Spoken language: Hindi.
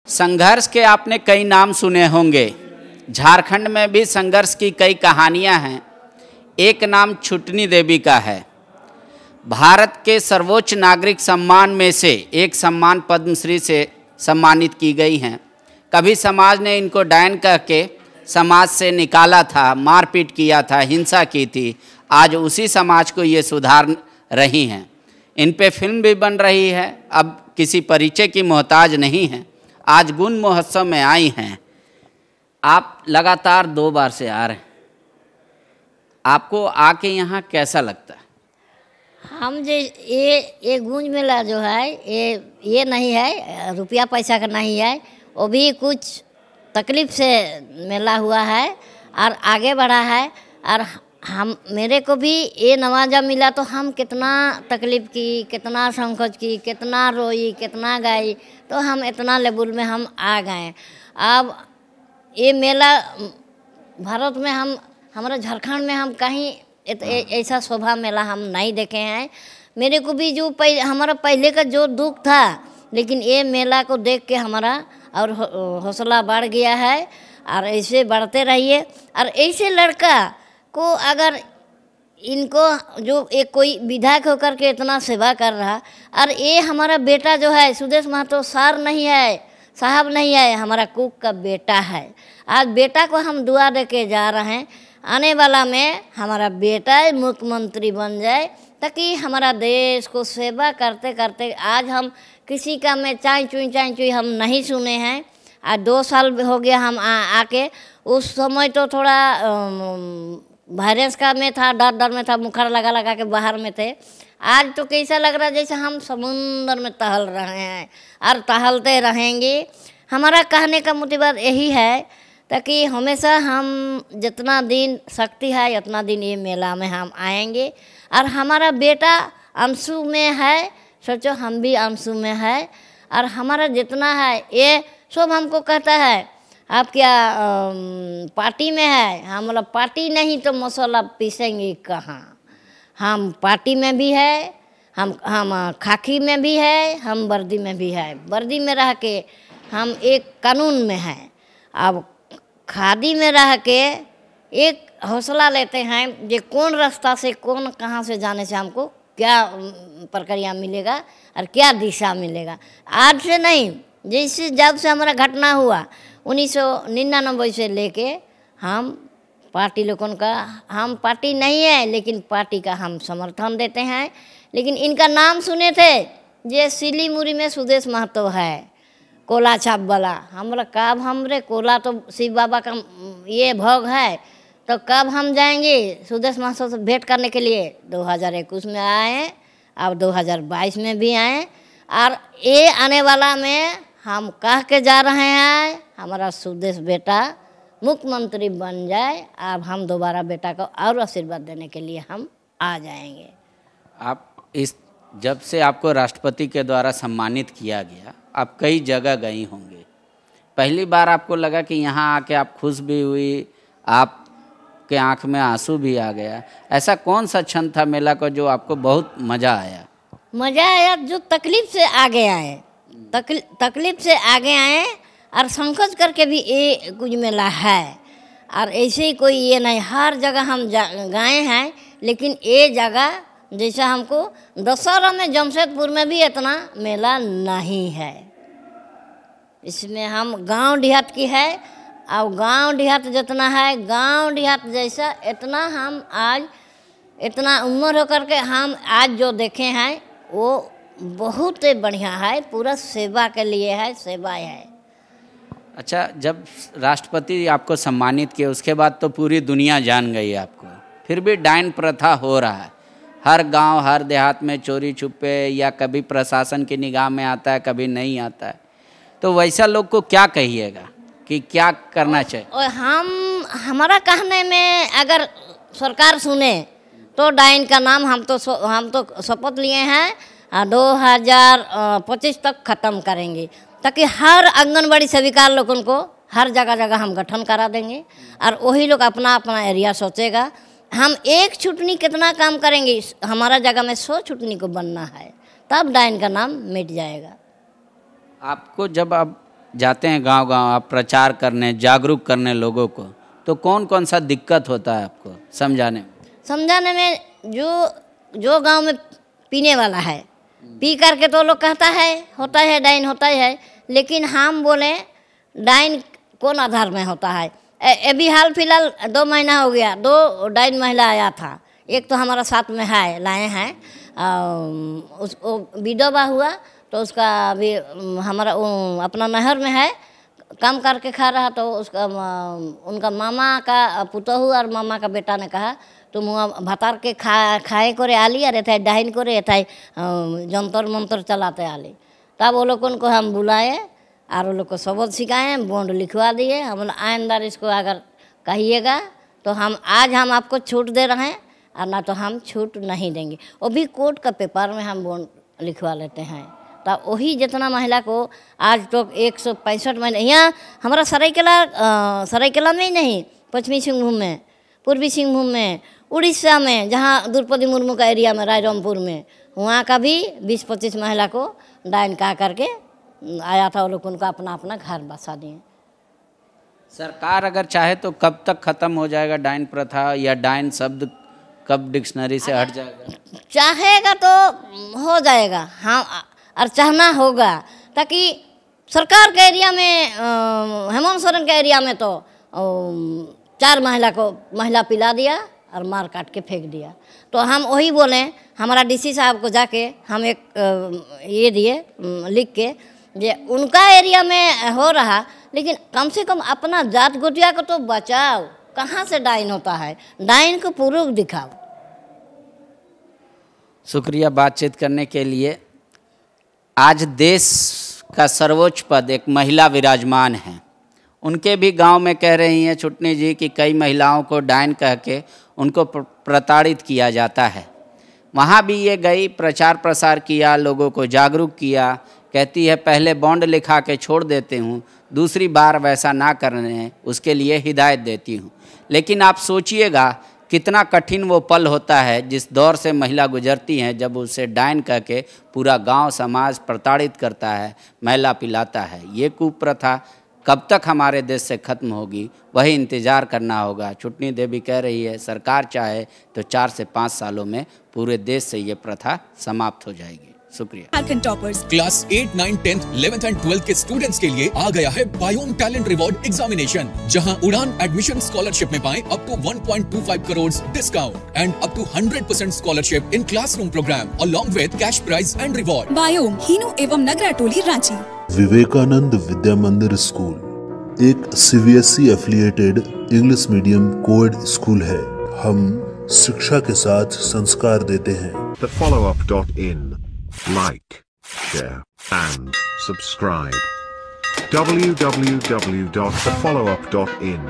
संघर्ष के आपने कई नाम सुने होंगे। झारखंड में भी संघर्ष की कई कहानियां हैं। एक नाम छुटनी देवी का है। भारत के सर्वोच्च नागरिक सम्मान में से एक सम्मान पद्मश्री से सम्मानित की गई हैं। कभी समाज ने इनको डायन कह के समाज से निकाला था, मारपीट किया था, हिंसा की थी। आज उसी समाज को ये सुधार रही हैं। इन पे फिल्म भी बन रही है। अब किसी परिचय की मोहताज नहीं है। आज गुण महोत्सव में आई हैं। आप लगातार 2 बार से आ रहे हैं, आपको आके यहाँ कैसा लगता है? हम जो ये गूंज मेला जो है ये नहीं है, रुपया पैसा का नहीं है, वो भी कुछ तकलीफ से मेला हुआ है और आगे बढ़ा है। और हम मेरे को भी ये नवाजा मिला तो हम कितना तकलीफ की, कितना संकोच की, कितना रोई, कितना गाई, तो हम इतना लेवल में हम आ गए। अब ये मेला भारत में हमारे झारखंड में हम कहीं ऐसा शोभा मेला हम नहीं देखे हैं। मेरे को भी जो हमारा पहले का जो दुख था, लेकिन ये मेला को देख के हमारा और हौसला बढ़ गया है। और ऐसे बढ़ते रहिए। और ऐसे लड़का को अगर इनको जो एक कोई विधायक होकर के इतना सेवा कर रहा, और ये हमारा बेटा जो है सुदेश महतो सार नहीं है, साहब नहीं है, हमारा कुक का बेटा है। आज बेटा को हम दुआ दे के जा रहे हैं, आने वाला में हमारा बेटा मुख्यमंत्री बन जाए, ताकि हमारा देश को सेवा करते करते आज हम किसी का में चाय चुई हम नहीं सुने हैं। आज 2 साल हो गया हम आके। उस समय तो थोड़ा वायरस का में था, डर में था, मुखर लगा के बाहर में थे। आज तो कैसा लग रहा है जैसे हम समुंदर में टहल रहे हैं और टहलते रहेंगे। हमारा कहने का मुद्दा यही है, ताकि हमेशा हम जितना दिन शक्ति है उतना दिन ये मेला में हम आएंगे। और हमारा बेटा अंशु में है, सोचो हम भी अंशु में है। और हमारा जितना है ये सब हमको कहता है आप क्या पार्टी में है। हम बोला पार्टी नहीं तो मसाला पीसेंगे कहाँ। हम पार्टी में भी है, हम खाकी में भी है, हम वर्दी में भी है। वर्दी में रह के हम एक कानून में है। अब खादी में रह के एक हौसला लेते हैं कि कौन रास्ता से कौन कहाँ से जाने से हमको क्या प्रक्रिया मिलेगा और क्या दिशा मिलेगा। आज से नहीं, जैसे जब से हमारा घटना हुआ 1999 से लेके हम पार्टी लोगों का, हम पार्टी नहीं है लेकिन पार्टी का हम समर्थन देते हैं। लेकिन इनका नाम सुने थे, जे सिलीमुरी में सुदेश महतो है, कोला छाप वाला। हम बोला कब हमरे कोला तो शिव बाबा का ये भोग है, तो कब हम जाएंगे सुदेश महतो से भेंट करने के लिए। 2021 में आए, अब 2022 में भी आए। और ये आने वाला में हम कह के जा रहे हैं हमारा सुदेश बेटा मुख्यमंत्री बन जाए। अब हम दोबारा बेटा को और आशीर्वाद देने के लिए हम आ जाएंगे। आप इस जब से आपको राष्ट्रपति के द्वारा सम्मानित किया गया, आप कई जगह गई होंगे। पहली बार आपको लगा कि यहाँ आके आप खुश भी हुई, आपके आंख में आंसू भी आ गया। ऐसा कौन सा क्षण था मेला को जो आपको बहुत मज़ा आया? मज़ा आया जो तकलीफ से आगे आए, तकलीफ से आगे आए और संकोच करके भी ये कुछ मेला है। और ऐसे ही कोई ये नहीं, हर जगह हम गए हैं। लेकिन ये जगह जैसा हमको दशहरा में जमशेदपुर में भी इतना मेला नहीं है। इसमें हम गांव देहात की है, और गांव देहात जितना है, गांव देहात जैसा इतना हम आज इतना उम्र होकर के हम आज जो देखे हैं वो बहुत बढ़िया है। पूरा सेवा के लिए है, सेवा है। अच्छा, जब राष्ट्रपति आपको सम्मानित किए उसके बाद तो पूरी दुनिया जान गई आपको। फिर भी डायन प्रथा हो रहा है हर गांव, हर देहात में, चोरी छुपे, या कभी प्रशासन की निगाह में आता है, कभी नहीं आता है। तो वैसा लोग को क्या कहिएगा कि क्या करना चाहिए? और हमारा कहने में अगर सरकार सुने तो डायन का नाम हम तो शपथ लिए हैं 2025 तक ख़त्म करेंगे, ताकि हर आंगनबाड़ी सेविका लोगों को हर जगह हम गठन करा देंगे। और वही लोग अपना अपना एरिया सोचेगा। हम एक छुटनी कितना काम करेंगे, हमारा जगह में 100 छुटनी को बनना है, तब डायन का नाम मिट जाएगा। आपको जब अब जाते हैं गांव-गांव आप प्रचार करने, जागरूक करने लोगों को, तो कौन कौन सा दिक्कत होता है आपको समझाने में? जो गांव में पीने वाला है, पी करके तो लोग कहता है होता है डाइन होता है, लेकिन हम बोले डाइन कौन आधार में होता है? अभी हाल फिलहाल 2 महीना हो गया, 2 डाइन महिला आया था। एक तो हमारा साथ में है, लाए हैं, उसको विधवा हुआ तो उसका अभी हमारा अपना नहर में है, काम करके खा रहा, तो उसका उनका मामा का पुतहू और मामा का बेटा ने कहा तुम भतार के खाए करे आली, अरे थे डाइन करे थे जंतर मंतर चलाते आली। तब वो लोग उनको हम बुलाए और वो लोग को सबक सिखाए, बॉन्ड लिखवा दिए। हम आइंदा इसको अगर कहिएगा तो हम आपको छूट दे रहे हैं, और ना तो हम छूट नहीं देंगे। वो भी कोर्ट का पेपर में हम बॉन्ड लिखवा लेते हैं। तब वही जितना महिला को आज तो 165 महिला यहाँ हमारा सरायकेला में ही नहीं, पश्चिमी सिंहभूम में, पूर्वी सिंहभूम में, उड़ीसा में, जहाँ द्रौपदी मुर्मू का एरिया में, रायरंगपुर में, वहाँ का भी 20-25 महिला को डाइन कहा करके आया था। वो लोग उनको अपना अपना घर बसा दिए। सरकार अगर चाहे तो कब तक खत्म हो जाएगा डाइन प्रथा, या डाइन शब्द कब डिक्शनरी से हट जाएगा? चाहेगा तो हो जाएगा, हाँ, और चाहना होगा, ताकि सरकार के एरिया में, हेमंत सोरेन के एरिया में तो 4 महिला को महिला पिला दिया और मार काट के फेंक दिया। तो हम वही बोले, हमारा डीसी साहब को जाके हम एक ये दिए लिख के, जे उनका एरिया में हो रहा, लेकिन कम से कम अपना जात गोटिया को तो बचाओ। कहाँ से डाइन होता है? डाइन को प्रूफ दिखाओ। शुक्रिया बातचीत करने के लिए। आज देश का सर्वोच्च पद एक महिला विराजमान है। उनके भी गांव में कह रही हैं छुटनी जी कि कई महिलाओं को डाइन कह के उनको प्रताड़ित किया जाता है। वहाँ भी ये गई, प्रचार प्रसार किया, लोगों को जागरूक किया। कहती है पहले बॉन्ड लिखा के छोड़ देती हूँ, दूसरी बार वैसा ना करने उसके लिए हिदायत देती हूँ। लेकिन आप सोचिएगा कितना कठिन वो पल होता है जिस दौर से महिला गुजरती हैं, जब उसे डाइन कह के पूरा गांव समाज प्रताड़ित करता है, महिला पिलाता है। ये कुप्रथा कब तक हमारे देश से खत्म होगी, वही इंतज़ार करना होगा। छुटनी देवी कह रही है सरकार चाहे तो 4 से 5 सालों में पूरे देश से ये प्रथा समाप्त हो जाएगी। शुक्रिया। Jharkhand toppers class 8, 9, 10, 11th and 12th के स्टूडेंट्स के लिए आ गया है बायोम टैलेंट रिवॉर्ड एग्जामिनेशन, जहां उड़ान एडमिशन स्कॉलरशिप में पाएं up to 1.25 crore discount and up to 100% scholarship in classroom programme along with cash prize and reward. बायोम हीनू एवं नगरा टोली रांची। विवेकानंद विद्या मंदिर स्कूल एक CBSE affiliated English medium coed school है। हम शिक्षा के साथ संस्कार देते हैं। thefollowup.in Like, share and subscribe. www.thefollowup.in